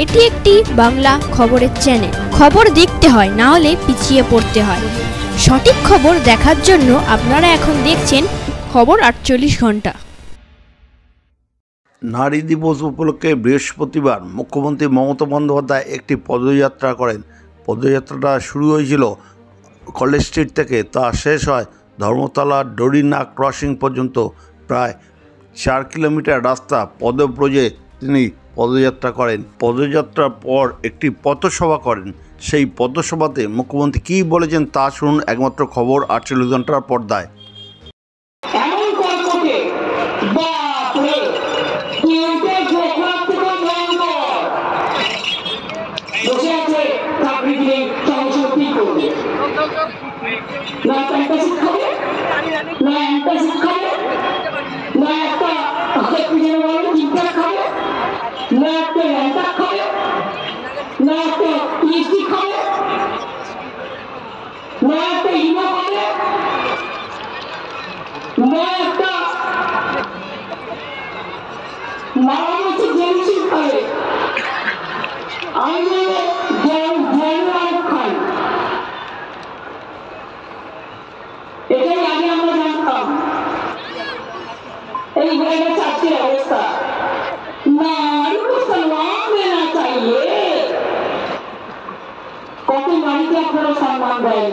এটি একটি বাংলা খবরের চ্যানেল। খবর দেখতে হয়, না হলে পিছিয়ে পড়তে হয়। সঠিক খবর দেখার জন্য আপনারা এখন দেখছেন খবর 48 ঘন্টা। নারী দিবস উপলক্ষে বৃহস্পতিবার মুখ্যমন্ত্রী মমতা বন্দ্যোপাধ্যায় একটি পদযাত্রা করেন। পদযাত্রাটা শুরু হয়েছিল কলেজ স্ট্রিট থেকে, তা শেষ হয় ধর্মতলা ডরিনা ক্রসিং পর্যন্ত। প্রায় 4 কিলোমিটার রাস্তা পদব্রজে তিনি পদযাত্রা করেন। পদযাত্রার পর একটি পথসভা করেন। সেই পথসভাতে মুখ্যমন্ত্রী কী বলেছেন তা শুনুন একমাত্র খবর 48 ঘন্টার পর্দায়। এটাই আগে আমরা জানতাম। এই জায়গায় চাকরির অবস্থা नारी को सम्मान देना चाहिए। कत नारी के अपना सम्मान दें।